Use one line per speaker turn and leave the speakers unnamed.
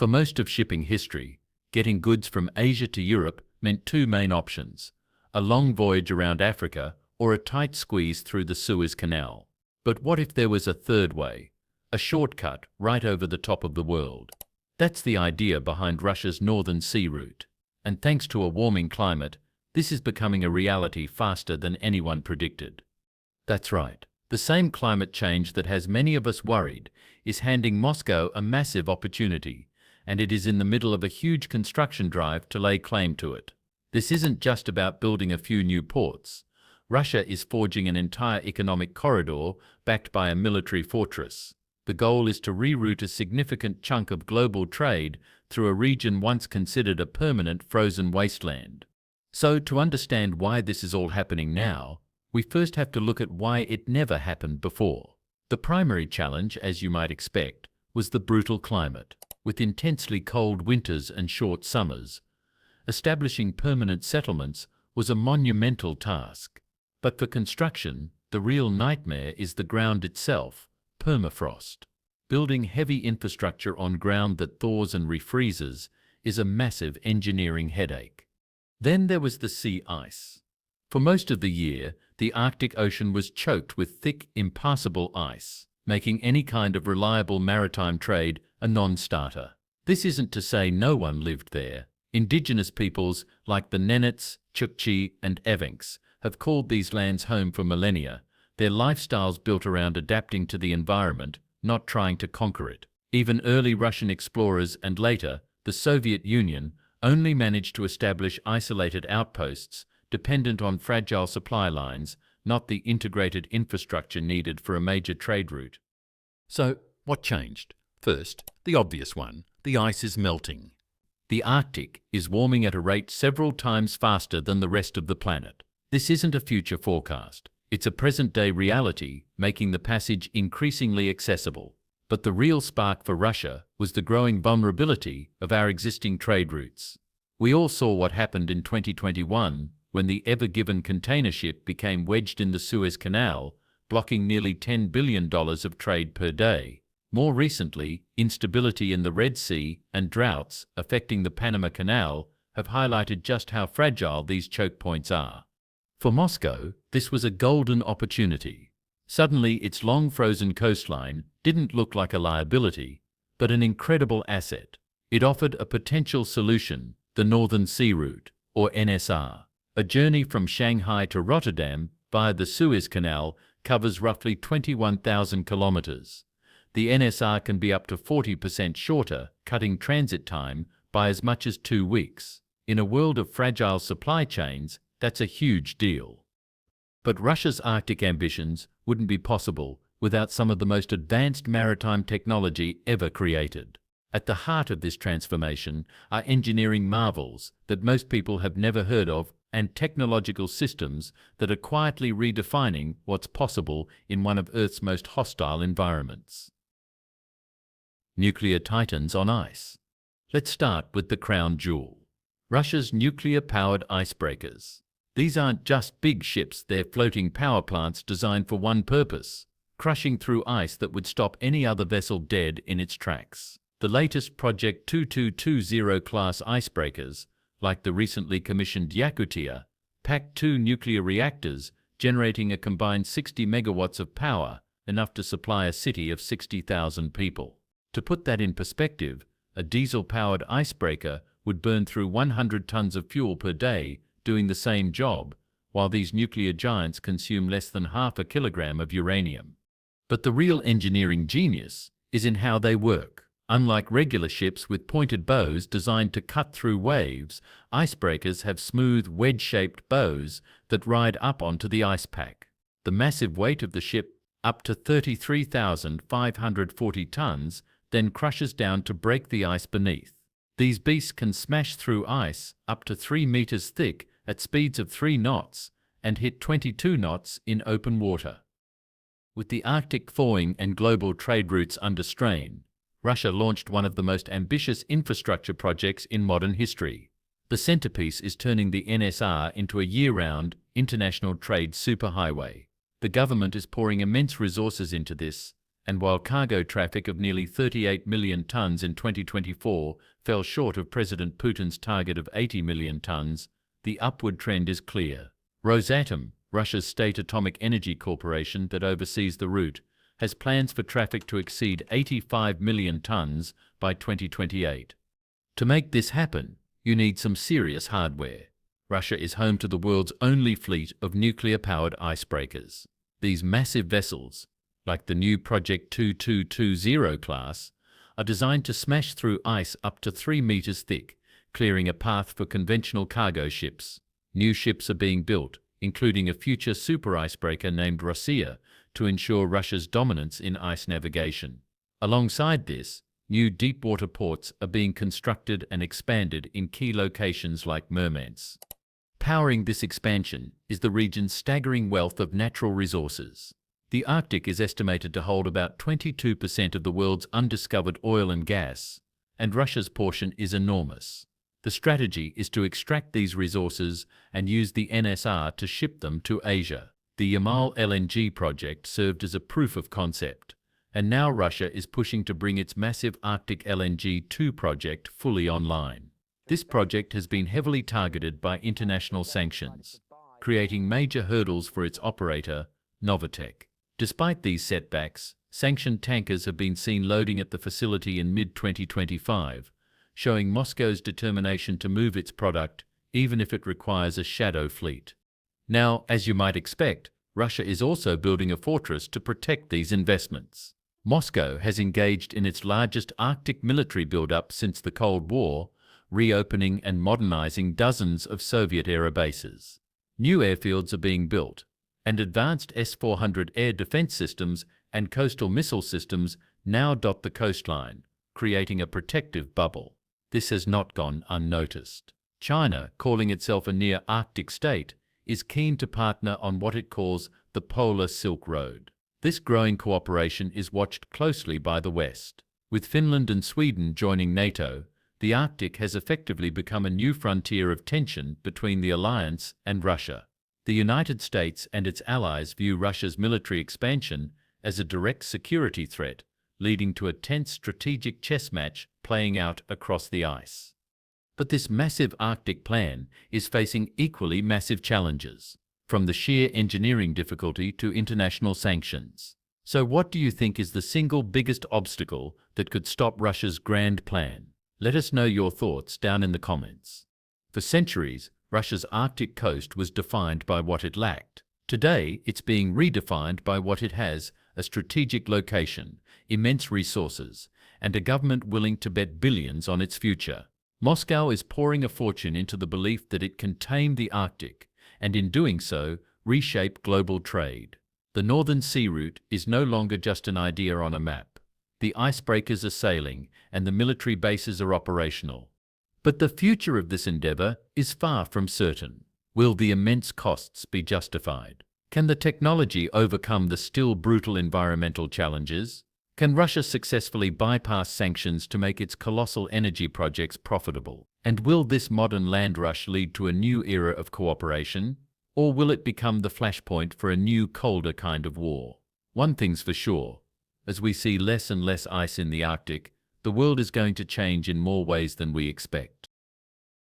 For most of shipping history, getting goods from Asia to Europe meant two main options: a long voyage around Africa or a tight squeeze through the Suez Canal. But what if there was a third way? A shortcut right over the top of the world? That's the idea behind Russia's Northern Sea route. And thanks to a warming climate, this is becoming a reality faster than anyone predicted. That's right. The same climate change that has many of us worried is handing Moscow a massive opportunity, and it is in the middle of a huge construction drive to lay claim to it. This isn't just about building a few new ports. Russia is forging an entire economic corridor backed by a military fortress. The goal is to reroute a significant chunk of global trade through a region once considered a permanent frozen wasteland. So, to understand why this is all happening now, we first have to look at why it never happened before. The primary challenge, as you might expect, was the brutal climate. With intensely cold winters and short summers, establishing permanent settlements was a monumental task. But for construction, the real nightmare is the ground itself, permafrost. Building heavy infrastructure on ground that thaws and refreezes is a massive engineering headache. Then there was the sea ice. For most of the year, the Arctic Ocean was choked with thick, impassable ice, making any kind of reliable maritime trade a non-starter. This isn't to say no one lived there. Indigenous peoples like the Nenets, Chukchi, and Evenks have called these lands home for millennia, their lifestyles built around adapting to the environment, not trying to conquer it. Even early Russian explorers and later, the Soviet Union, only managed to establish isolated outposts dependent on fragile supply lines, not the integrated infrastructure needed for a major trade route. So, what changed? First, the obvious one: the ice is melting. The Arctic is warming at a rate several times faster than the rest of the planet. This isn't a future forecast. It's a present-day reality, making the passage increasingly accessible. But the real spark for Russia was the growing vulnerability of our existing trade routes. We all saw what happened in 2021 when the Ever Given container ship became wedged in the Suez Canal, blocking nearly $10 billion of trade per day. More recently, instability in the Red Sea and droughts affecting the Panama Canal have highlighted just how fragile these choke points are. For Moscow, this was a golden opportunity. Suddenly, its long frozen coastline didn't look like a liability, but an incredible asset. It offered a potential solution: the Northern Sea Route, or NSR. A journey from Shanghai to Rotterdam via the Suez Canal covers roughly 21,000 kilometers. The NSR can be up to 40% shorter, cutting transit time by as much as 2 weeks. In a world of fragile supply chains, that's a huge deal. But Russia's Arctic ambitions wouldn't be possible without some of the most advanced maritime technology ever created. At the heart of this transformation are engineering marvels that most people have never heard of, and technological systems that are quietly redefining what's possible in one of Earth's most hostile environments. Nuclear titans on ice. Let's start with the crown jewel: Russia's nuclear-powered icebreakers. These aren't just big ships, they're floating power plants designed for one purpose: crushing through ice that would stop any other vessel dead in its tracks. The latest Project 2220 class icebreakers, like the recently commissioned Yakutia, pack 2 nuclear reactors generating a combined 60 megawatts of power, enough to supply a city of 60,000 people. To put that in perspective, a diesel-powered icebreaker would burn through 100 tons of fuel per day doing the same job, while these nuclear giants consume less than half a kilogram of uranium. But the real engineering genius is in how they work. Unlike regular ships with pointed bows designed to cut through waves, icebreakers have smooth, wedge-shaped bows that ride up onto the ice pack. The massive weight of the ship, up to 33,540 tons, then crushes down to break the ice beneath. These beasts can smash through ice up to 3 meters thick at speeds of 3 knots and hit 22 knots in open water. With the Arctic thawing and global trade routes under strain, Russia launched one of the most ambitious infrastructure projects in modern history. The centerpiece is turning the NSR into a year-round, international trade superhighway. The government is pouring immense resources into this, And while cargo traffic of nearly 38 million tons in 2024 fell short of President Putin's target of 80 million tons, the upward trend is clear. Rosatom, Russia's state atomic energy corporation that oversees the route, has plans for traffic to exceed 85 million tons by 2028. To make this happen, you need some serious hardware. Russia is home to the world's only fleet of nuclear-powered icebreakers. These massive vessels, like the new Project 2220 class, are designed to smash through ice up to 3 meters thick, clearing a path for conventional cargo ships. New ships are being built, including a future super icebreaker named Rossiya, to ensure Russia's dominance in ice navigation. Alongside this, new deep-water ports are being constructed and expanded in key locations like Murmansk. Powering this expansion is the region's staggering wealth of natural resources. The Arctic is estimated to hold about 22% of the world's undiscovered oil and gas, and Russia's portion is enormous. The strategy is to extract these resources and use the NSR to ship them to Asia. The Yamal LNG project served as a proof of concept, and now Russia is pushing to bring its massive Arctic LNG 2 project fully online. This project has been heavily targeted by international sanctions, creating major hurdles for its operator, Novatek. Despite these setbacks, sanctioned tankers have been seen loading at the facility in mid-2025, showing Moscow's determination to move its product, even if it requires a shadow fleet. Now, as you might expect, Russia is also building a fortress to protect these investments. Moscow has engaged in its largest Arctic military build-up since the Cold War, reopening and modernizing dozens of Soviet-era bases. New airfields are being built, and advanced S-400 air defense systems and coastal missile systems now dot the coastline, creating a protective bubble. This has not gone unnoticed. China, calling itself a near-Arctic state, is keen to partner on what it calls the Polar Silk Road. This growing cooperation is watched closely by the West. With Finland and Sweden joining NATO, the Arctic has effectively become a new frontier of tension between the alliance and Russia. The United States and its allies view Russia's military expansion as a direct security threat, leading to a tense strategic chess match playing out across the ice. But this massive Arctic plan is facing equally massive challenges, from the sheer engineering difficulty to international sanctions. So what do you think is the single biggest obstacle that could stop Russia's grand plan? Let us know your thoughts down in the comments. For centuries, Russia's Arctic coast was defined by what it lacked. Today, it's being redefined by what it has: a strategic location, immense resources, and a government willing to bet billions on its future. Moscow is pouring a fortune into the belief that it can tame the Arctic, and in doing so, reshape global trade. The Northern Sea Route is no longer just an idea on a map. The icebreakers are sailing, and the military bases are operational. But the future of this endeavor is far from certain. Will the immense costs be justified? Can the technology overcome the still brutal environmental challenges? Can Russia successfully bypass sanctions to make its colossal energy projects profitable? And will this modern land rush lead to a new era of cooperation? Or will it become the flashpoint for a new, colder kind of war? One thing's for sure. As we see less and less ice in the Arctic, the world is going to change in more ways than we expect.